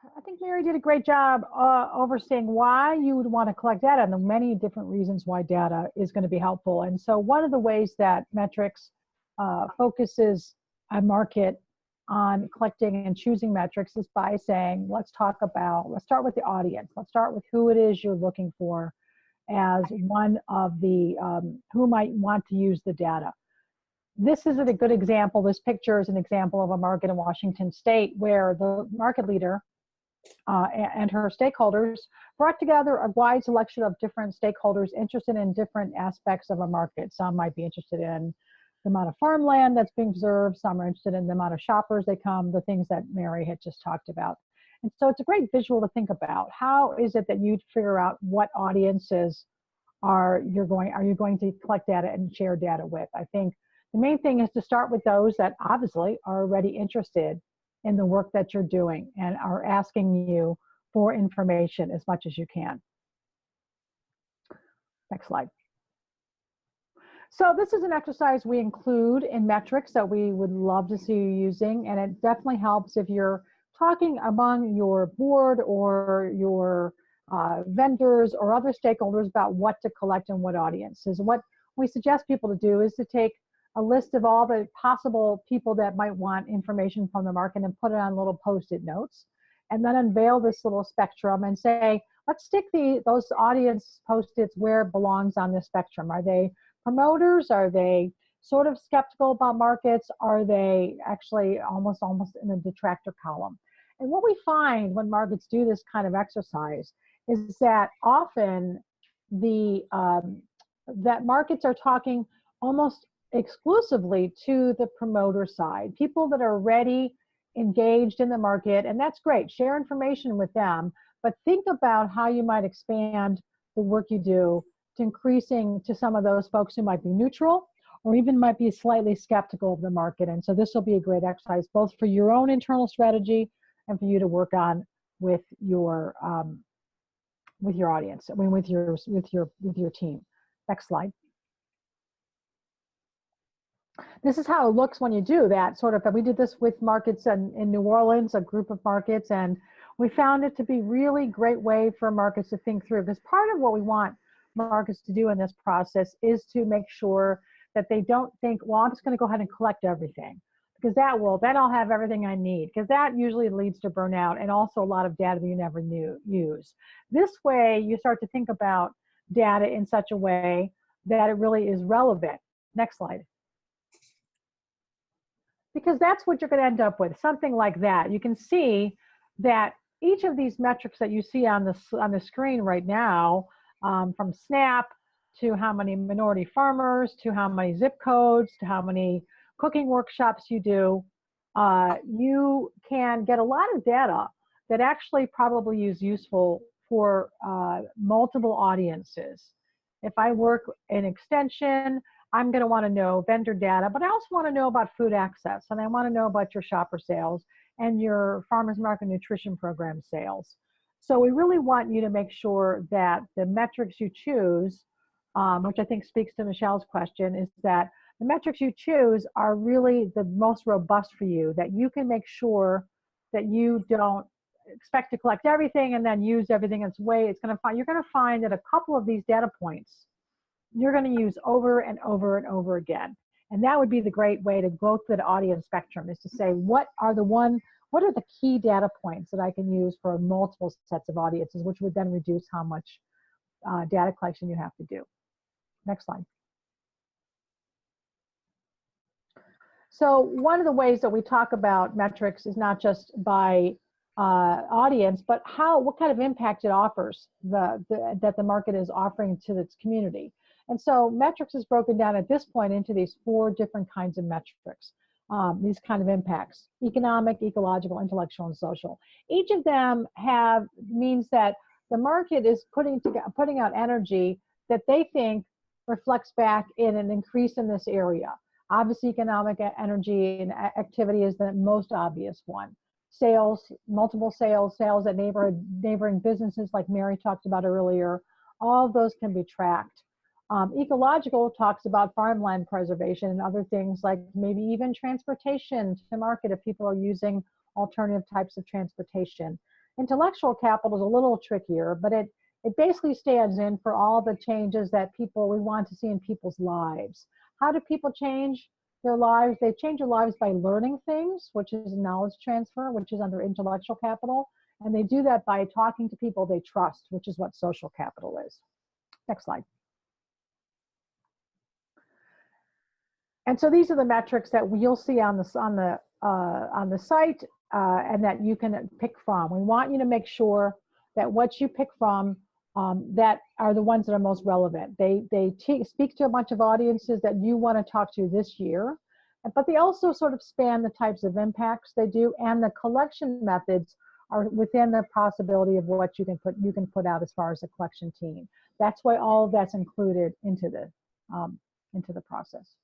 I think Mary did a great job overseeing why you would want to collect data and the many different reasons why data is going to be helpful. And so one of the ways that metrics focuses a market on collecting and choosing metrics is by saying, let's start with the audience. Let's start with who it is you're looking for as one of the, who might want to use the data. This is a good example. This picture is an example of a market in Washington State where the market leader and her stakeholders brought together a wide selection of different stakeholders interested in different aspects of a market. Some might be interested in the amount of farmland that's being preserved. Some are interested in the amount of shoppers they come, the things that Mary had just talked about. And so it's a great visual to think about. How is it that you'd figure out what audiences are you going to collect data and share data with? I think the main thing is to start with those that obviously are already interested in the work that you're doing and are asking you for information as much as you can. Next slide. So this is an exercise we include in metrics that we would love to see you using, and it definitely helps if you're talking among your board or your vendors or other stakeholders about what to collect and what audiences. What we suggest people to do is to take a list of all the possible people that might want information from the market and put it on little post-it notes, and then unveil this little spectrum and say, let's stick those audience post-its where it belongs on the spectrum. Are they promoters? Are they sort of skeptical about markets? Are they actually almost in the detractor column? And what we find when markets do this kind of exercise is that often that markets are talking almost exclusively to the promoter side, people that are already engaged in the market, and that's great. Share information with them, but think about how you might expand the work you do to increasing to some of those folks who might be neutral or even might be slightly skeptical of the market. And so this will be a great exercise both for your own internal strategy and for you to work on with your audience. I mean, with your team. Next slide. This is how it looks when you do that sort of. We did this with markets in New Orleans, a group of markets, and we found it to be really great way for markets to think through. Because part of what we want markets to do in this process is to make sure that they don't think, well, I'm just going to go ahead and collect everything, because then I'll have everything I need, because that usually leads to burnout and also a lot of data that you never use. This way, you start to think about data in such a way that it really is relevant. Next slide. Because that's what you're going to end up with, something like that. You can see that each of these metrics that you see on the screen right now, from SNAP to how many minority farmers, to how many zip codes, to how many cooking workshops you do, you can get a lot of data that actually probably is useful for multiple audiences. If I work in extension, I'm going to want to know vendor data, but I also want to know about food access, and I want to know about your shopper sales and your farmers market nutrition program sales. So we really want you to make sure that the metrics you choose, which I think speaks to Michelle's question, is that the metrics you choose are really the most robust for you, that you can make sure that you don't expect to collect everything and then use everything its way. You're going to find that a couple of these data points you're going to use over and over and over again. And that would be the great way to go through the audience spectrum, is to say, what are the key data points that I can use for multiple sets of audiences, which would then reduce how much data collection you have to do. Next slide. So one of the ways that we talk about metrics is not just by audience, but what kind of impact it offers that the market is offering to its community. And so metrics is broken down at this point into these 4 different kinds of metrics, these kind of impacts: economic, ecological, intellectual, and social. Each of them means that the market is putting out energy that they think reflects back in an increase in this area. Obviously, economic energy and activity is the most obvious one. Sales, multiple sales at neighboring businesses like Mary talked about earlier, all of those can be tracked. Ecological talks about farmland preservation and other things like maybe even transportation to market if people are using alternative types of transportation. Intellectual capital is a little trickier, but it basically stands in for all the changes that we want to see in people's lives. How do people change their lives? They change their lives by learning things, which is knowledge transfer, which is under intellectual capital. And they do that by talking to people they trust, which is what social capital is. Next slide. And so these are the metrics that you'll see on the site and that you can pick from. We want you to make sure that what you pick from that are the ones that are most relevant. They speak to a bunch of audiences that you want to talk to this year, but they also sort of span the types of impacts they do, and the collection methods are within the possibility of what you can put out as far as a collection team. That's why all of that's included into the process.